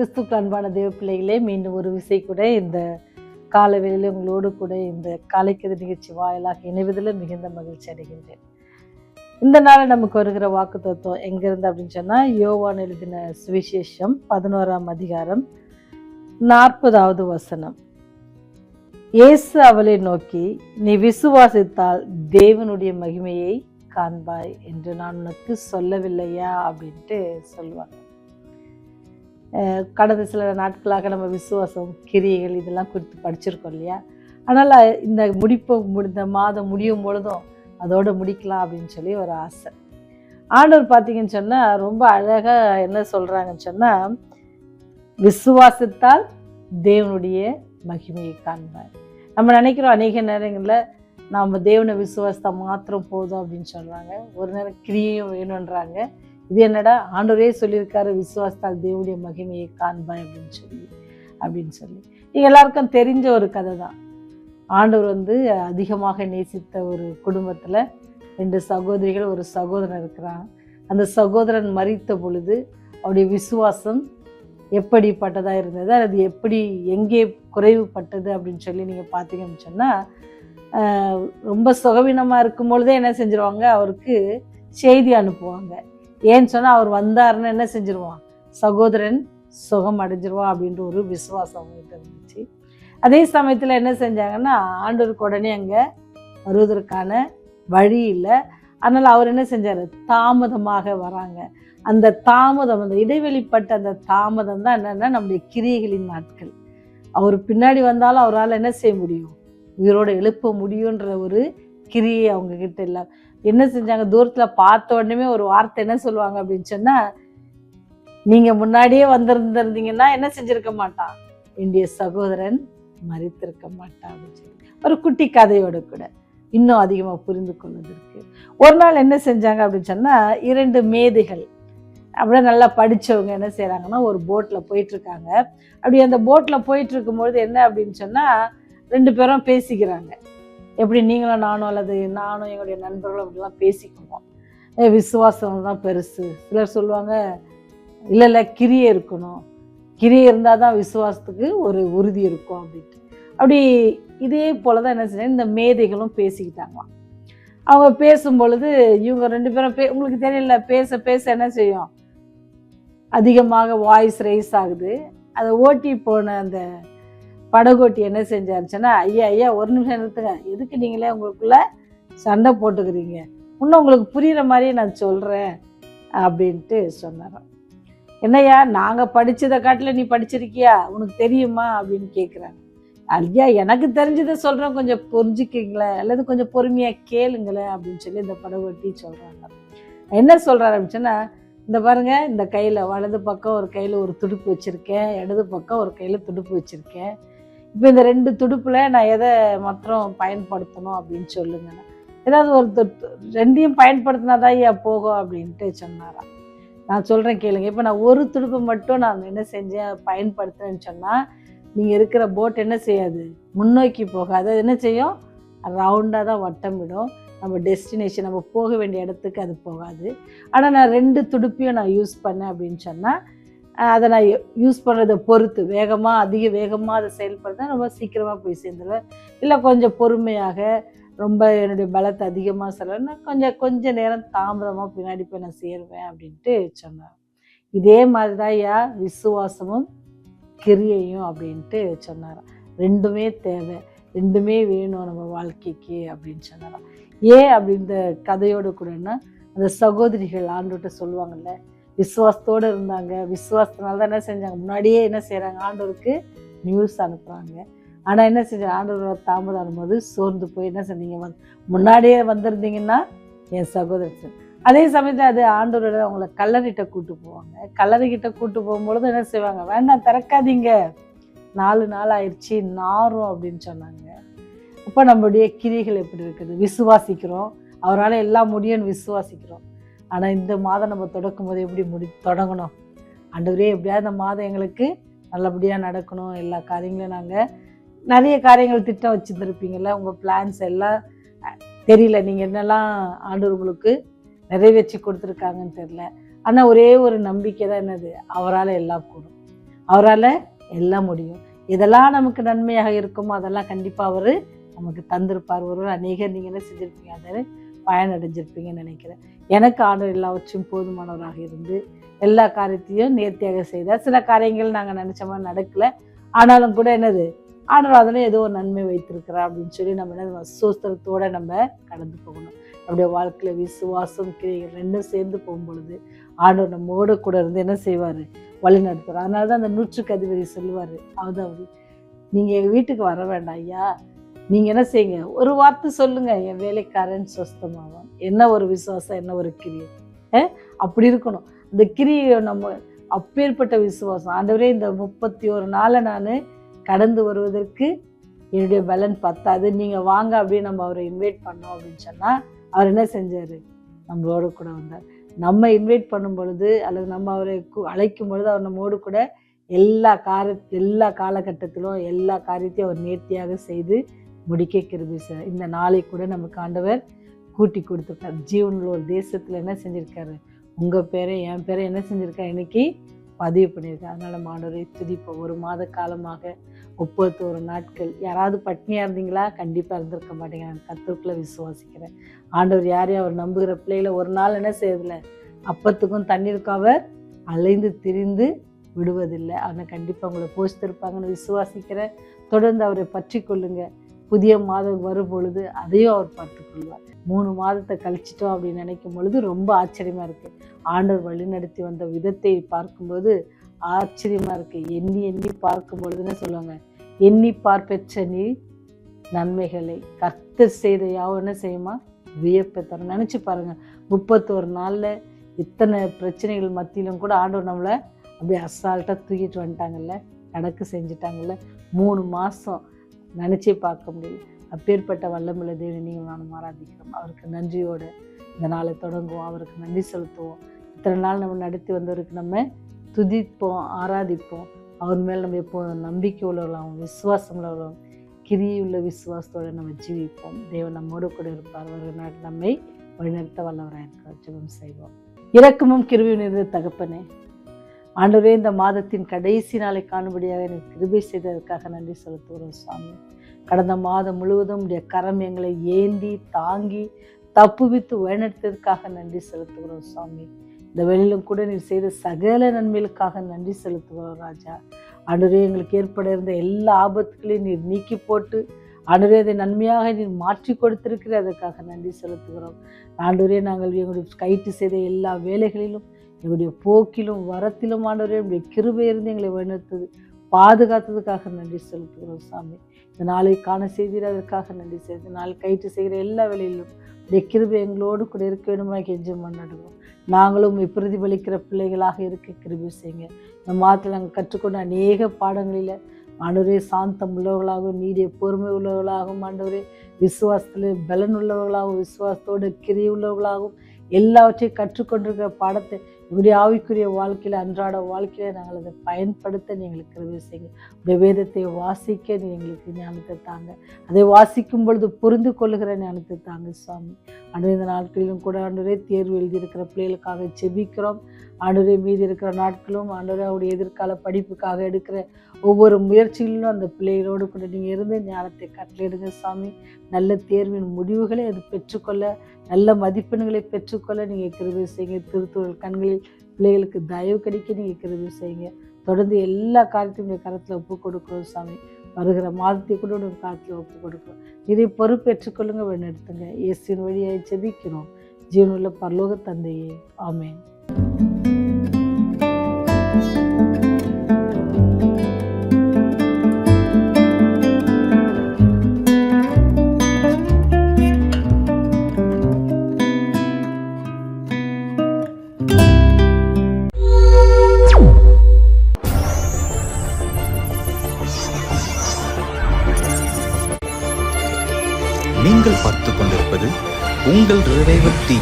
கிறிஸ்துவுக்கு அன்பான தேவ பிள்ளைகளே, மீண்டும் ஒரு விசை கூட இந்த காலவேளையில் உங்களோடு கூட இந்த காலைக்கதிர் நிகழ்ச்சி வாயிலாக இணைவதில் மிகுந்த மகிழ்ச்சி அடைகின்றேன். இந்த நாள் நமக்கு வருகிற வாக்கு தத்துவம் எங்கிருந்து அப்படின்னு சொன்னா, யோவான் எழுதின சுவிசேஷம் 11ஆம் அதிகாரம் 40வது வசனம். இயேசு அவளை நோக்கி, நீ விசுவாசித்தால் தேவனுடைய மகிமையை காண்பாய் என்று நான் உனக்கு சொல்லவில்லையா அப்படின்ட்டு சொல்லுவாங்க. கடந்த சில நாட்களாக நம்ம விசுவாசம், கிரியைகள் இதெல்லாம் குறித்து படிச்சிருக்கோம் இல்லையா? அதனால் இந்த மாதம் முடியும் பொழுதும் அதோடு முடிக்கலாம் அப்படின்னு சொல்லி ஒரு ஆசை. ஆண்டவர் பார்த்தீங்கன்னு சொன்னால் ரொம்ப அழகாக என்ன சொல்கிறாங்கன்னு சொன்னால், விசுவாசித்தால் தேவனுடைய மகிமையை காண்பார். நம்ம நினைக்கிறோம் அநேக நேரங்களில் நாம் தேவனை விசுவாசத்தை மாத்திரம் போதும் அப்படின்னு சொல்கிறாங்க. ஒரு நேரம் கிரியையும் வேணுன்றாங்க. இது என்னடா, ஆண்டவரே சொல்லியிருக்காரு விசுவாசத்தால் தேவனுடைய மகிமையை காண்பாய் அப்படின்னு சொல்லி நீங்கள் எல்லாருக்கும் தெரிஞ்ச ஒரு கதை தான். ஆண்டவர் அதிகமாக நேசித்த ஒரு குடும்பத்தில் 2 சகோதரிகள், ஒரு சகோதரன் இருக்கிறான். அந்த சகோதரன் மரித்த பொழுது அவருடைய விசுவாசம் எப்படிப்பட்டதாக இருந்தது, அது எப்படி எங்கே குறைவுபட்டது அப்படின்னு சொல்லி நீங்கள் பார்த்தீங்கன்னு சொன்னால், ரொம்ப சுகவீனமாக இருக்கும் பொழுதே என்ன செஞ்சிருவாங்க, அவருக்கு செய்தி அனுப்புவாங்க. ஏன்னு சொன்னால் அவர் வந்தாருன்னு என்ன செஞ்சிருவான், சகோதரன் சுகம் அடைஞ்சிருவான் அப்படின்ற ஒரு விசுவாசம் அவங்ககிட்ட இருந்துச்சு. அதே சமயத்தில் என்ன செஞ்சாங்கன்னா, ஆண்டவருக்கு உடனே அங்கே வருவதற்கான வழி இல்லை. அதனால் அவர் என்ன செஞ்சார், தாமதமாக வராங்க. அந்த தாமதம், அந்த இடைவெளிப்பட்ட அந்த தாமதம் தான் என்னென்னா நம்முடைய கிரியைகளின் நாட்கள். அவர் பின்னாடி வந்தாலும் அவரால் என்ன செய்ய முடியும், உயிரோடு எழுப்ப முடியுன்ற ஒரு கிரியை அவங்கக்கிட்ட இல்லை. என்ன செஞ்சாங்க, தூரத்தில் பார்த்த உடனே ஒரு வார்த்தை என்ன சொல்லுவாங்க அப்படின்னு சொன்னால், நீங்கள் முன்னாடியே வந்திருந்திருந்தீங்கன்னா என்ன செஞ்சுருக்க மாட்டான், என்னுடைய சகோதரன் மரித்திருக்க மாட்டான் அப்படின்னு சொல்லி ஒரு குட்டி கதையோடு கூட இன்னும் அதிகமாக புரிந்து கொள்வதற்கு. ஒரு நாள் என்ன செஞ்சாங்க அப்படின்னு சொன்னால், 2 மேதைகள் அப்படியே நல்லா படித்தவங்க என்ன செய்கிறாங்கன்னா, ஒரு போட்டில் போயிட்டுருக்காங்க. அப்படி அந்த போட்டில் போயிட்டு இருக்கும்பொழுது என்ன அப்படின்னு சொன்னால், 2 பேரும் பேசிக்கிறாங்க. எப்படி நீங்களும் நானும், அல்லது நானும் எங்களுடைய நண்பர்களும் அப்படிலாம் பேசிக்குவோம். விசுவாசம் தான் பெருசு. சிலர் சொல்லுவாங்க, இல்லை கிரியை இருக்கணும், கிரியை இருந்தால் தான் விசுவாசத்துக்கு ஒரு உறுதி இருக்கும் அப்படின்ட்டு. அப்படி இதே போல தான் என்ன செஞ்சாங்க, இந்த மேதைகளும் பேசிக்கிட்டாங்களாம். அவங்க பேசும் பொழுது இவங்க 2 பேரும் உங்களுக்கு தெரியல, பேச பேச என்ன செய்யும், அதிகமாக வாய்ஸ் ரைஸ் ஆகுது. அதை ஓட்டி போன அந்த படகோட்டி என்ன செஞ்சாருச்சுன்னா, ஐயா ஒரு நிமிஷம் நிறுத்துங்க, எதுக்கு நீங்களே உங்களுக்குள்ள சண்டை போட்டுக்கிறீங்க, இன்னும் உங்களுக்கு புரிகிற மாதிரியே நான் சொல்கிறேன் அப்படின்ட்டு சொன்னாராம். என்னையா, நாங்கள் படித்ததை காட்டில் நீ படிச்சிருக்கியா, உனக்கு தெரியுமா அப்படின்னு கேட்குறாங்க. ஐயா எனக்கு தெரிஞ்சதை சொல்கிறேன், கொஞ்சம் புரிஞ்சுக்கிங்களேன், அல்லது கொஞ்சம் பொறுமையாக கேளுங்களேன் அப்படின்னு சொல்லி இந்த படகோட்டி சொல்கிறாங்க. என்ன சொல்கிறாரு அப்படின்னு சொன்னால், இந்த பாருங்க, இந்த கையில் வலது பக்கம் ஒரு கையில் ஒரு துடுப்பு வச்சுருக்கேன், இடது பக்கம் ஒரு கையில் துடுப்பு வச்சுருக்கேன். இப்போ இந்த 2 துடுப்பில் நான் எதை மாத்திரம் பயன்படுத்தணும் அப்படின்னு சொல்லுங்க. ஏதாவது ஒரு 2ஐயும் பயன்படுத்தினா தான் ஐயா போகும் அப்படின்ட்டு சொன்னாராம். நான் சொல்கிறேன் கேளுங்க. இப்போ நான் ஒரு துடுப்பை மட்டும் நான் என்ன செஞ்சேன், பயன்படுத்துறேன்னு சொன்னால், நீங்கள் இருக்கிற போட் என்ன செய்யாது, முன்னோக்கி போகாது. அது என்ன செய்யும், ரவுண்டாக தான் வட்டமிடும். நம்ம டெஸ்டினேஷன், நம்ம போக வேண்டிய இடத்துக்கு அது போகாது. ஆனால் நான் 2 துடுப்பையும் நான் யூஸ் பண்ணேன் அப்படின்னு சொன்னால், அதை நான் யூஸ் பண்ணுறதை பொறுத்து அதிக வேகமாக அதை செயல்படுத்த ரொம்ப சீக்கிரமாக போய் சேர்ந்துடுவேன். இல்லை கொஞ்சம் பொறுமையாக, ரொம்ப என்னுடைய பலத்தை அதிகமாக செலவுன்னா கொஞ்சம் நேரம் தாமதமாக பின்னாடி போய் நான் சேருவேன் அப்படின்ட்டு சொன்னார். இதே மாதிரி தான் ஐயா விசுவாசமும் கிரியையும் அப்படின்ட்டு சொன்னாராம். 2மே தேவை, 2மே வேணும் நம்ம வாழ்க்கைக்கு அப்படின்னு சொன்னாராம். ஏன் அப்படின்ற கதையோடு கூடன்னா, அந்த சகோதரிகள் ஆண்டவர்கிட்ட சொல்லுவாங்கல்ல, விசுவாசத்தோடு இருந்தாங்க. விசுவாசத்தினால தான் என்ன செஞ்சாங்க, முன்னாடியே என்ன செய்கிறாங்க, ஆண்டவருக்கு நியூஸ் அனுப்புகிறாங்க. ஆனால் என்ன செஞ்சாங்க, ஆண்டவரோட தாமதம் ஆகும்போது சோர்ந்து போய் என்ன செஞ்சீங்க, முன்னாடியே வந்திருந்தீங்கன்னா என் சகோதரன். அதே சமயத்தில் அது ஆண்டவரோட அவங்கள கல்லறைகிட்ட கூப்பிட்டு போவாங்க. கல்லறைகிட்ட கூப்பிட்டு போகும்பொழுது என்ன செய்வாங்க, வேண்டாம் திறக்காதீங்க, 4 நாள் ஆயிடுச்சு நாரும் அப்படின்னு சொன்னாங்க. அப்போ நம்மளுடைய கிரிகள் எப்படி இருக்குது, விசுவாசிக்கிறோம், அவரால் எல்லாம் முடியும்னு விசுவாசிக்கிறோம். ஆனால் இந்த மாதம் நம்ம தொடக்கும் போது எப்படி தொடங்கணும், ஆண்டவரே எப்படியாவது இந்த மாதம் எங்களுக்கு நல்லபடியாக நடக்கணும், எல்லா காரியங்களும் நாங்கள் நிறைய காரியங்கள் திட்டம் வச்சுருந்துருப்பீங்கள்ல, உங்கள் பிளான்ஸ் எல்லாம் தெரியல, நீங்கள் என்னெல்லாம் ஆண்டவர் உங்களுக்கு நிறைவேற்றி கொடுத்துருக்காங்கன்னு தெரியல. ஆனால் ஒரே ஒரு நம்பிக்கை தான், என்னது, அவரால் எல்லாம் கூடும். அவரால் எல்லாம் முடியும். இதெல்லாம் நமக்கு நன்மையாக இருக்குமோ அதெல்லாம் கண்டிப்பாக அவர் நமக்கு தந்திருப்பார். ஒருவர் அநேகர் நீங்கள் என்ன செஞ்சுருப்பீங்க, அதை பயனடைஞ்சிருப்பீங்கன்னு நினைக்கிறேன். எனக்கு ஆண்டவர் எல்லாவற்றையும் போதுமானவராக இருந்து எல்லா காரியத்தையும் நேர்த்தியாக செய்தார். சில காரியங்கள் நாங்கள் நினச்ச மாதிரி நடக்கலை, ஆனாலும் கூட என்னது ஆண்டவர் அதில் ஏதோ ஒரு நன்மை வைத்திருக்கிறார் அப்படின்னு சொல்லி நம்ம என்ன சோஸ்திரத்தோடு நம்ம கடந்து போகணும். நம்முடைய வாழ்க்கையில் விசுவாசம் கிரியைகள் ரெண்டும் சேர்ந்து போகும்பொழுது ஆண்டவர் நம்மோட கூட இருந்து என்ன செய்வார், வழி நடத்துவார். அதனால தான் அந்த 100க்கு அதிபதி சொல்லுவார், அதாவது நீங்கள் எங்கள் வீட்டுக்கு வர வேண்டாம் ஐயா, நீங்கள் என்ன செய்யுங்க, ஒரு வார்த்தை சொல்லுங்கள், என் வேலைக்காரன் சொஸ்தமாவான். என்ன ஒரு விசுவாசம், என்ன ஒரு கிரியை, அப்படி இருக்கணும் அந்த கிரியை. நம்ம அப்பேற்பட்ட விசுவாசம். ஆண்டவரே இந்த 31 நாளை நான் கடந்து வருவதற்கு என்னுடைய பலன் பத்தாது, நீங்கள் வாங்க அப்படின்னு நம்ம அவரை இன்வைட் பண்ணோம் அப்படின்னு சொன்னால் அவர் என்ன செஞ்சார், நம்மளோட கூட வந்தார். நம்ம இன்வைட் பண்ணும் பொழுது அல்லது நம்ம அவரை அழைக்கும் பொழுது அவர் நம்மோடு கூட எல்லா காலகட்டத்திலும் எல்லா காரியத்தையும் அவர் நேர்த்தியாக செய்து முடிக்க கிருபை செய்வார். இந்த நாளை கூட நமக்கு ஆண்டவர் கூட்டி கொடுத்துருக்கார். ஜீவனில் ஒரு தேசத்தில் என்ன செஞ்சுருக்காரு, உங்கள் பேரை என் பேரை என்ன செஞ்சுருக்காரு, இன்னைக்கு பதிவு பண்ணியிருக்காரு. அதனால் நம்ம ஆண்டவரை துதிப்போம். ஒரு மாத காலமாக 31 நாட்கள் யாராவது பட்னியாக இருந்தீங்களா? கண்டிப்பாக இருந்திருக்க மாட்டீங்க. நான் கர்த்தருக்குள்ள விசுவாசிக்கிறேன். ஆண்டவர் யாரையும் அவர் நம்புகிற பிள்ளைகளை ஒரு நாள் என்ன செய்யறதில்ல, அப்பத்துக்கும் தண்ணீருக்கும் அவர் அலைந்து திரிந்து விடுவதில்லை. ஆனால் கண்டிப்பாக உங்களை போஷித்திருப்பாங்கன்னு விசுவாசிக்கிறேன். தொடர்ந்து அவரை பற்றி கொள்ளுங்க. புதிய மாதம் வரும் பொழுது அதையும் அவர் பார்த்துக்கொள்வார். 3 மாதத்தை கழிச்சிட்டோம் அப்படின்னு நினைக்கும் பொழுது ரொம்ப ஆச்சரியமாக இருக்குது. ஆண்டவர் வழி நடத்தி வந்த விதத்தை பார்க்கும்போது ஆச்சரியமாக இருக்குது. எண்ணி எண்ணி பார்க்கும் பொழுதுன்னு சொல்லுவாங்க, எண்ணி பார்ப்பெற்ற நீ நன்மைகளை கர்த்தர் செய்த யாவும் என்ன செய்யுமா, வியப்பை தரும். நினச்சி பாருங்கள், 31 நாளில் இத்தனை பிரச்சனைகள் மத்தியிலும் கூட ஆண்டவர் நம்மளை அப்படியே அசால்ட்டாக தூக்கிட்டு வந்துட்டாங்கல்ல, கணக்கு செஞ்சுட்டாங்கல்ல. 3 மாதம் நினச்சே பார்க்க முடியல. அப்பேற்பட்ட வல்லமுள்ள தேவனை நீங்கள் நானும் ஆராதிக்கிறோம். அவருக்கு நன்றியோடு இந்த நாளை தொடங்குவோம், அவருக்கு நன்றி செலுத்துவோம். இத்தனை நாள் நம்ம நடத்தி வந்தவருக்கு நம்ம துதிப்போம், ஆராதிப்போம். அவர் மேல் நம்ம எப்போதும் நம்பிக்கை உள்ளவர்களாகவும் விசுவாசம் உள்ளவர்களும் கிரியுள்ள விசுவாசத்தோடு நம்ம ஜீவிப்போம். தேவன் நம்மோடு கூட இருப்பார். அவர்கள் நம்மை வழிநடத்த வல்லவராக இருக்கிறார். ஜெபம் செய்வோம். இரக்கமும் கிருபையும் நிறைந்த தகப்பனே, ஆண்டவரே, இந்த மாதத்தின் கடைசி நாளை காணும்படியாக எனக்கு கிருபை செய்ததற்காக நன்றி செலுத்துகிறோம் சுவாமி. கடந்த மாதம் முழுவதும் உடைய கரம் எங்களை ஏந்தி தாங்கி தப்புவித்து வழிநடத்ததற்காக நன்றி செலுத்துகிறோம் சுவாமி. இந்த வெளியிலும் கூட நீர் செய்த சகல நன்மைகளுக்காக நன்றி செலுத்துகிறோம் ராஜா. ஆண்டவரே, எங்களுக்கு ஏற்பட இருந்த எல்லா ஆபத்துகளையும் நீர் நீக்கி போட்டு ஆண்டவரே அதை நன்மையாக நீர் மாற்றி கொடுத்திருக்கிற அதற்காக நன்றி செலுத்துகிறோம். ஆண்டவரே, நாங்கள் எங்களுடைய கைட்டு செய்த எல்லா வேலைகளிலும் எங்களுடைய போக்கிலும் வரத்திலும் ஆண்டவரே உடைய கிருபை இருந்து எங்களை வழிநடத்தது பாதுகாத்ததுக்காக நன்றி செலுத்துகிறோம் சாமி. இந்த நாளை காண செய்தீர், அதற்காக நன்றி செய்து நாள் கைட்டு செய்கிற எல்லா வேலையிலும் உடைய கிருபை எங்களோடு கூட இருக்க வேணுமா கெஞ்சி மன்றாடுகிறோம். நாங்களும் பிரதிபலிக்கிற பிள்ளைகளாக இருக்க கிருபை செய்யுங்க. இந்த மாதத்தில் நாங்கள் கற்றுக்கொண்ட அநேக பாடங்களில் ஆண்டவரே சாந்தம் உள்ளவர்களாகவும் நீடிய பொறுமை உள்ளவர்களாகவும் ஆண்டவரே விசுவாசத்தில் பலன் உள்ளவர்களாகவும் விசுவாசத்தோடு கிரியை உள்ளவர்களாகவும் எல்லாவற்றையும் கற்றுக்கொண்டிருக்கிற பாடத்தை இப்படி ஆவிக்குரிய வாழ்க்கையில் அன்றாட வாழ்க்கையில் நாங்கள் அதை பயன்படுத்த எங்களுக்கு கிருபை செய்யுங்க. உடைய வேதத்தை வாசிக்க நீ எங்களுக்கு ஞானத்தை தாங்க. அதை வாசிக்கும் பொழுது புரிந்து கொள்ளுகிற ஞானத்தை தாங்க சுவாமி. ஆண்டவரே, இந்த நாட்களிலும் கூட ஆண்டவரே தேர்வு எழுதியிருக்கிற பிள்ளைகளுக்காக ஜெபிக்கிறோம். ஆண்டவரே, மீதி இருக்கிற நாட்களும் ஆண்டவரே அவருடைய எதிர்கால படிப்புக்காக எடுக்கிற ஒவ்வொரு முயற்சிகளிலும் அந்த பிள்ளைகளோடு கூட நீங்கள் இருந்து ஞானத்தை கட்டளையிடுங்க சாமி. நல்ல தேர்வின் முடிவுகளை அது பெற்றுக்கொள்ள, நல்ல மதிப்பெண்களை பெற்றுக்கொள்ள நீங்கள் கிருபை செய்யுங்க. திருத்தூழல் கண்களில் பிள்ளைகளுக்கு தயவு கிடைக்க நீங்கள் கிருபை செய்யுங்க. தொடர்ந்து எல்லா காரியத்தையும் கரத்தில் ஒப்பு கொடுக்குறோம் சாமி. வருகிற மாதத்தை கூட உங்கள் காலத்தில் ஒப்பு கொடுக்குறோம். இதை பொறுப்பேற்றுக்கொள்ளுங்க, வழிநடத்துங்க. இயேசுவின் வழியை ஜெபிக்கிறோம் ஜீவனுள்ள பரலோக தந்தையே, ஆமென். நீங்கள் பார்த்துக் கொண்டிருப்பது உங்கள் ரேவதி.